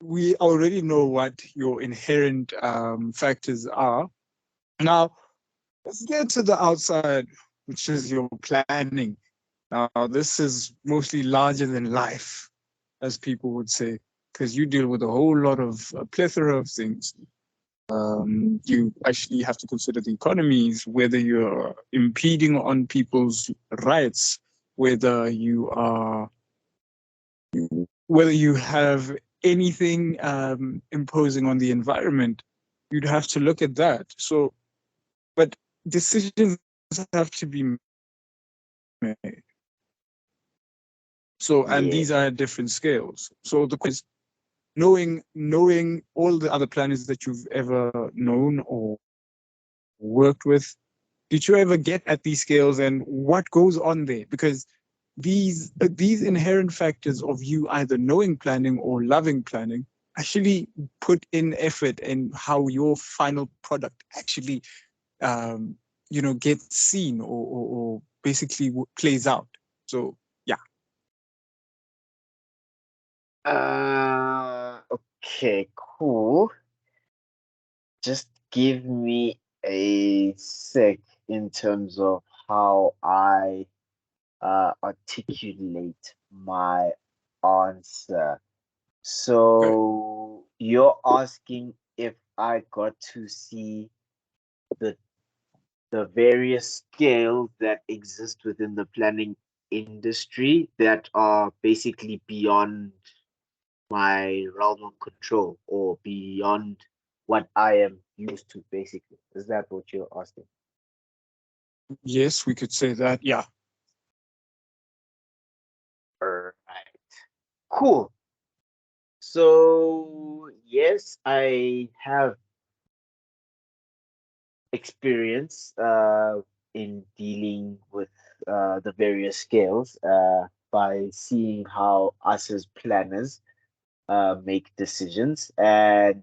we already know what your inherent factors are. Now, let's get to the outside, which is your planning. Now, this is mostly larger than life, as people would say, because you deal with a whole lot of a plethora of things. You actually have to consider the economies, whether you're impeding on people's rights, whether you are, whether you have anything imposing on the environment. You'd have to look at that. So, but decisions have to be made. So, and Yeah. these are at different scales. So the question is, knowing all the other planets that you've ever known or worked with, did you ever get at these scales and what goes on there? Because these inherent factors of you either knowing planning or loving planning actually put in effort in how your final product actually um, gets seen or basically plays out. So yeah. Okay, cool. Just give me a sec in terms of how I articulate my answer. Okay. So you're asking if I got to see the the various scales that exist within the planning industry that are basically beyond my realm of control or beyond what I am used to, basically. Is that what you're asking? Yes, we could say that. Yeah. Alright. Cool. So, yes, I have experience in dealing with the various scales by seeing how us as planners make decisions. And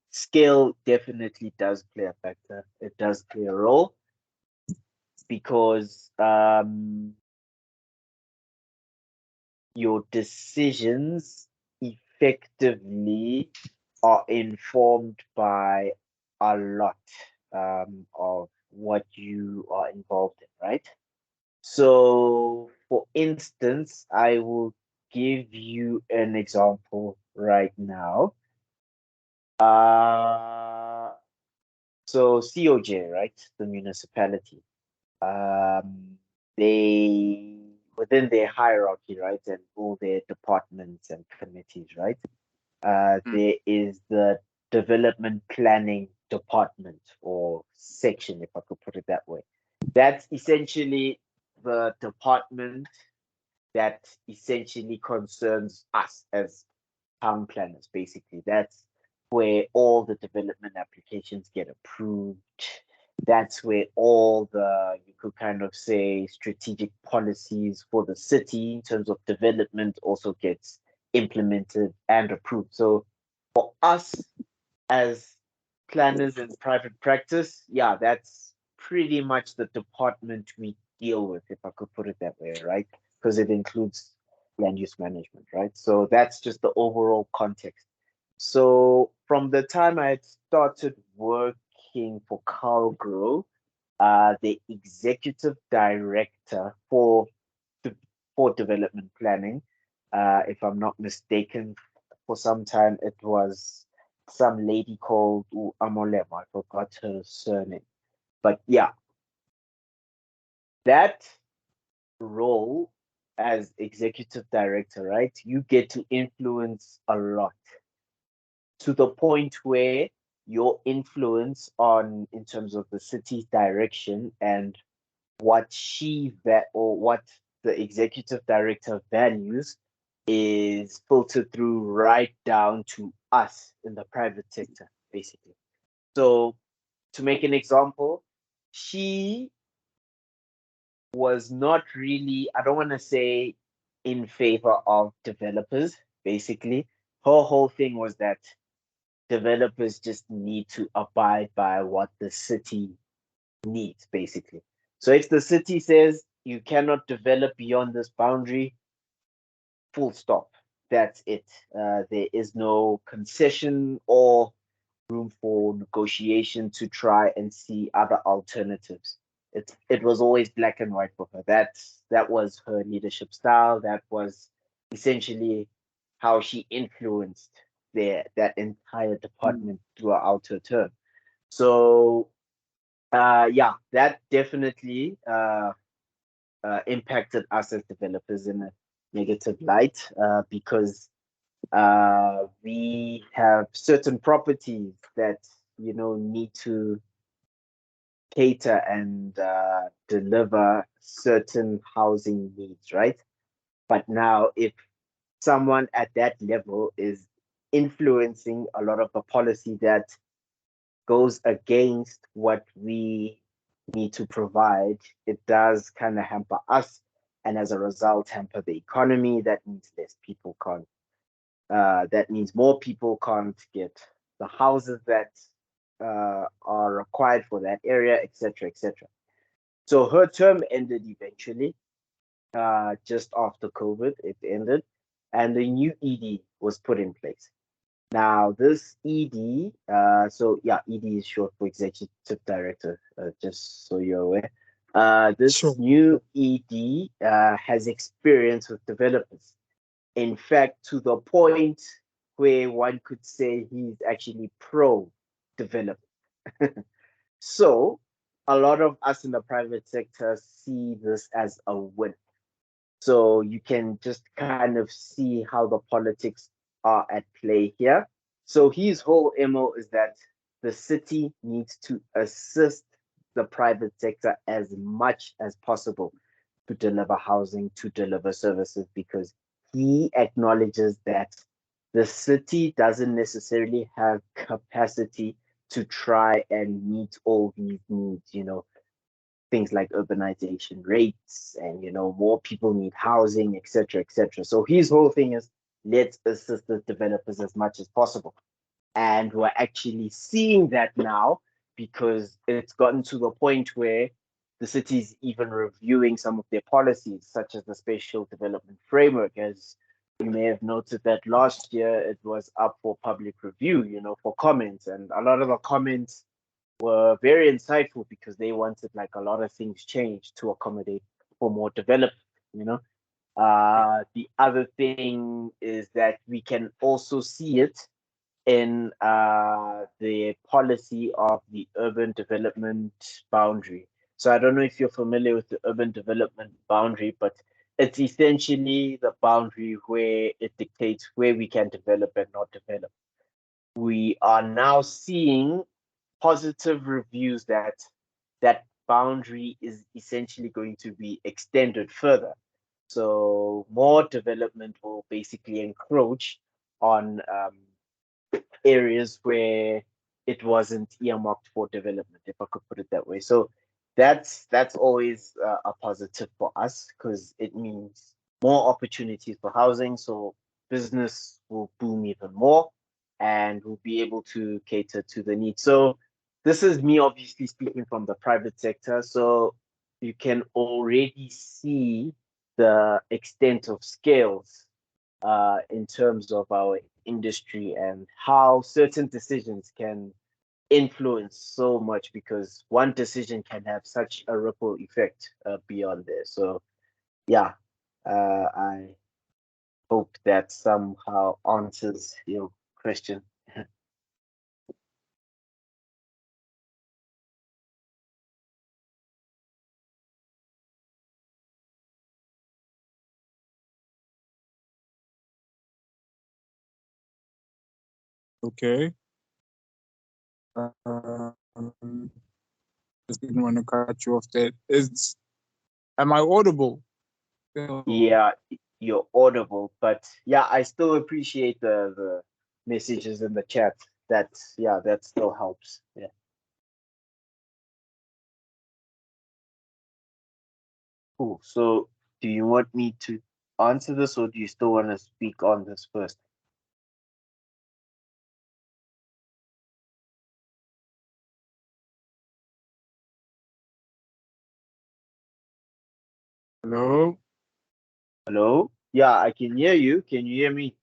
scale definitely does play a factor, it does play a role because your decisions effectively are informed by a lot of what you are involved in, right? So, for instance, I will give you an example right now. Uh, so COJ, right, the municipality, they within their hierarchy, right, and all their departments and committees, right, Mm. there is the development planning department or section, if I could put it that way. That's essentially the department that essentially concerns us as town planners, basically. That's where all the development applications get approved. That's where all the, you could kind of say, strategic policies for the city in terms of development also gets implemented and approved. So for us as planners in private practice, yeah, that's pretty much the department we deal with, if I could put it that way, right? Because it includes land use management, right? So that's just the overall context. So from the time I had started working for Carlgrow, the executive director for development planning, if I'm not mistaken, for some time it was some lady called Amolema. I forgot her surname. But yeah, that role as executive director, right? You get to influence a lot to the point where your influence on in terms of the city's direction and what or what the executive director values is filtered through right down to us in the private sector, basically. So, to make an example, she was not really, I don't want to say in favor of developers, basically. Her whole thing was that developers just need to abide by what the city needs, basically. So if the city says you cannot develop beyond this boundary, full stop. that's it. There is no concession or room for negotiation to try and see other alternatives. It was always black and white for her. That was her leadership style. That was essentially how she influenced that entire department throughout her term. So yeah, that definitely impacted us as developers in a negative light because we have certain properties that need to cater and deliver certain housing needs, right? But now, if someone at that level is influencing a lot of the policy that goes against what we need to provide, it does kind of hamper us, and as a result, hamper the economy. That means less people can't. That means more people can't get the houses that are required for that area, etc., etc. So her term ended eventually, just after COVID. It ended, and the new ED was put in place. Now, this ED, so yeah, ED is short for Executive Director, just so you're aware. This Sure. new ED has experience with developers. In fact, to the point where one could say he's actually pro development. So, a lot of us in the private sector see this as a win. So, you can just kind of see how the politics are at play here. So, his whole MO is that the city needs to assist the private sector as much as possible to deliver housing, to deliver services, because he acknowledges that the city doesn't necessarily have capacity to try and meet all these needs, things like urbanization rates and, more people need housing, etc., etc. So his whole thing is let's assist the developers as much as possible. And we're actually seeing that now because it's gotten to the point where the city is even reviewing some of their policies, such as the spatial development framework. As you may have noted that last year it was up for public review, for comments. And a lot of the comments were very insightful because they wanted like a lot of things changed to accommodate for more development, you know. The other thing is that we can also see it in the policy of the urban development boundary. So I don't know if you're familiar with the urban development boundary, but it's essentially the boundary where it dictates where we can develop and not develop. We are now seeing positive reviews that that boundary is essentially going to be extended further. So more development will basically encroach on areas where it wasn't earmarked for development, if I could put it that way. So that's always a positive for us because it means more opportunities for housing. So business will boom even more, and we'll be able to cater to the needs. So this is me obviously speaking from the private sector. So you can already see the extent of scales in terms of our industry and how certain decisions can influence so much because one decision can have such a ripple effect beyond there. So, yeah, I hope that somehow answers your question. Okay. Just didn't want to cut you off there. Am I audible? Oh, Yeah, you're audible, but yeah, I still appreciate the messages in the chat. That still helps. Yeah. Cool. So, do you want me to answer this, or do you still want to speak on this first? hello. Hello? Yeah, I can hear you. Can you hear me?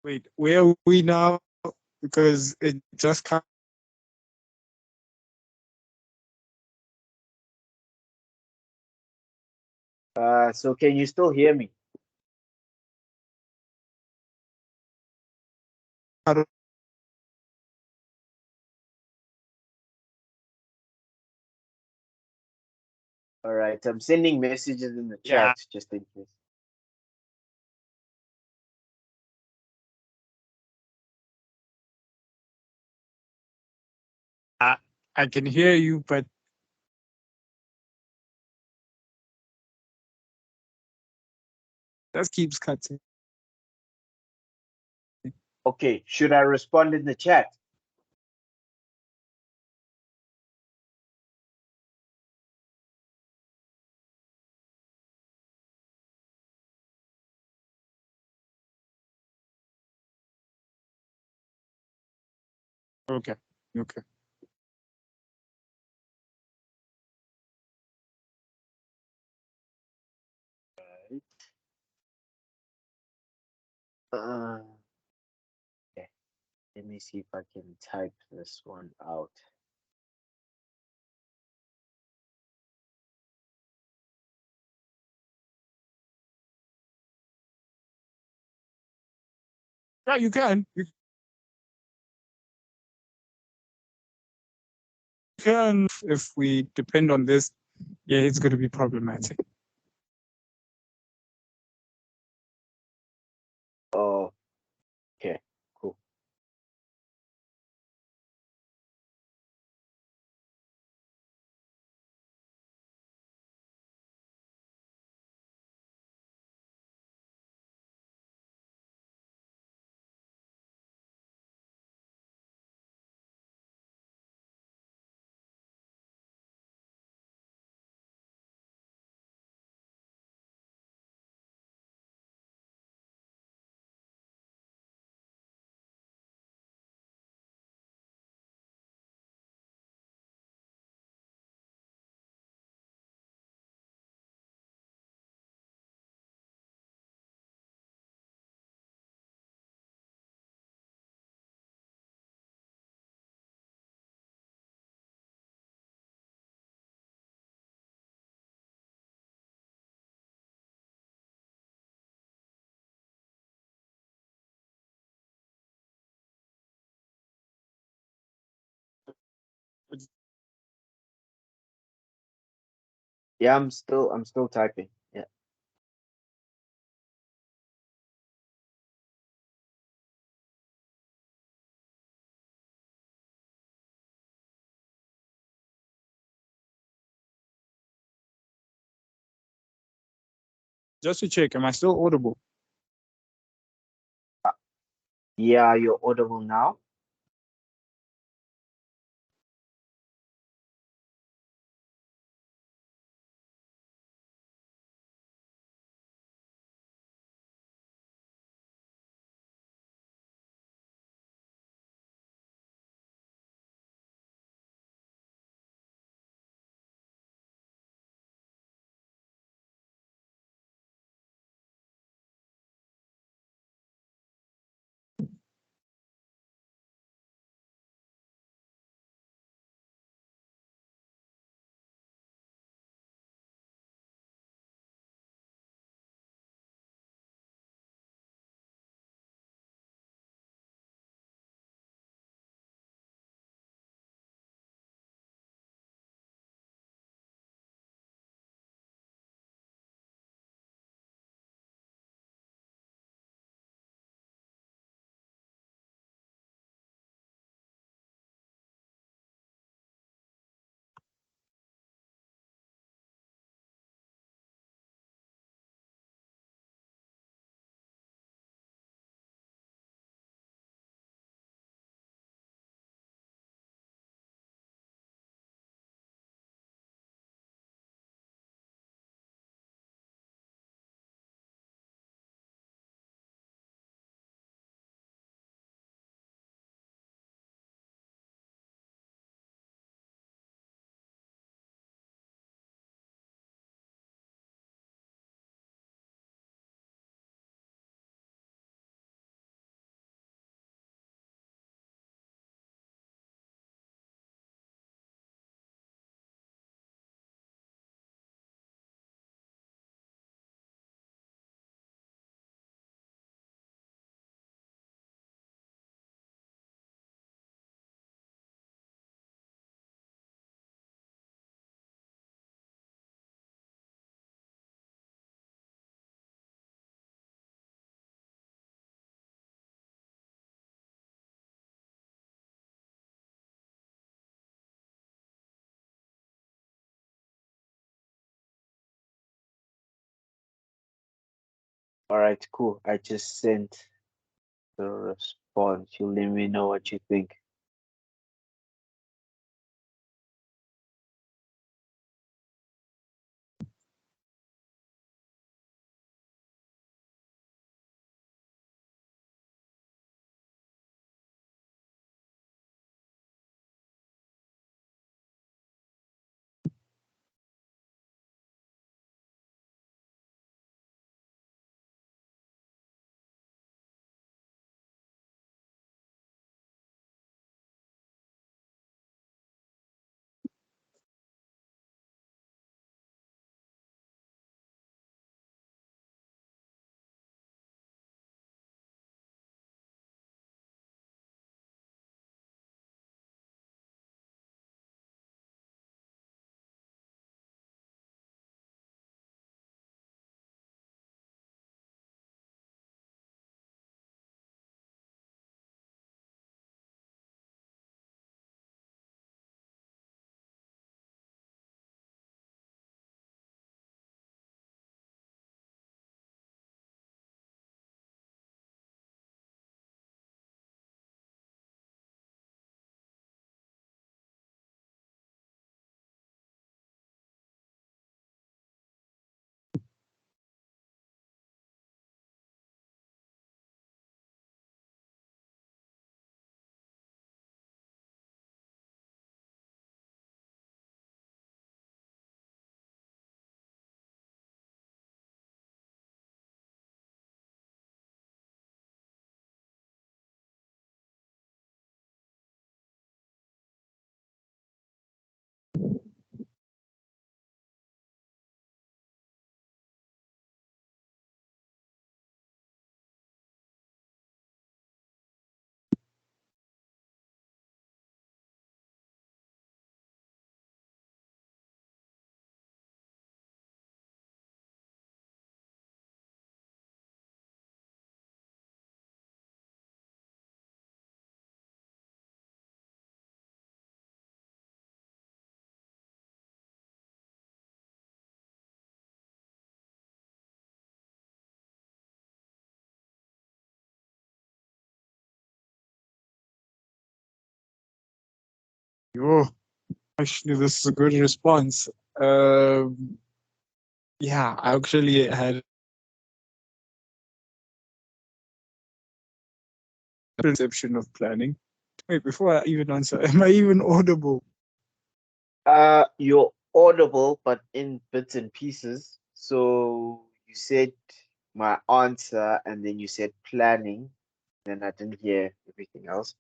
Wait, where are we now? Because it just can't. So can you still hear me? All right, I'm sending messages in the Yeah, chat just in case. I can hear you, but that keeps cutting. Okay, should I respond in the chat? Okay, okay. Uh, okay. Let me see if I can type this one out. Yeah, you can. You can. If we depend on this, yeah, it's going to be problematic. Oh, okay, cool. Yeah, I'm still typing. Yeah. Just to check, am I still audible? Yeah, you're audible now. All right, cool. I just sent the response. You let me know what you think. Oh, actually, this is a good response. Um, yeah, I actually had a perception of planning. Wait, before I even answer, am I even audible? You're audible, but in bits and pieces. So you said my answer, and then you said planning, and I didn't hear everything else.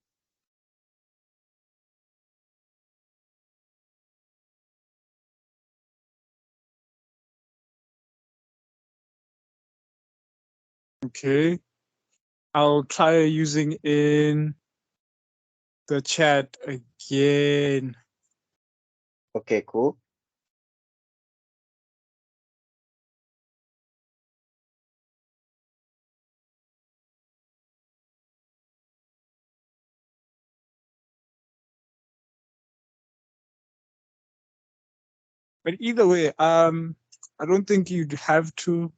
Okay, I'll try using in the chat again. Okay, cool. But either way, I don't think you'd have to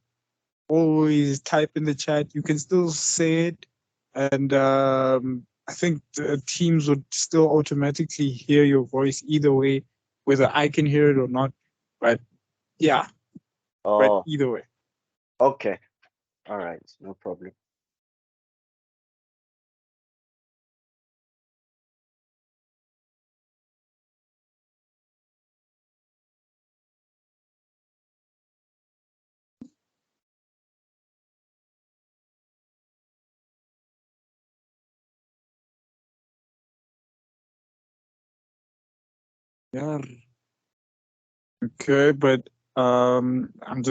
always type in the chat. You can still say it, and I think the teams would still automatically hear your voice either way, whether I can hear it or not. But yeah, but Oh, either way. okay. All right, no problem. Yeah. Okay, but I'm just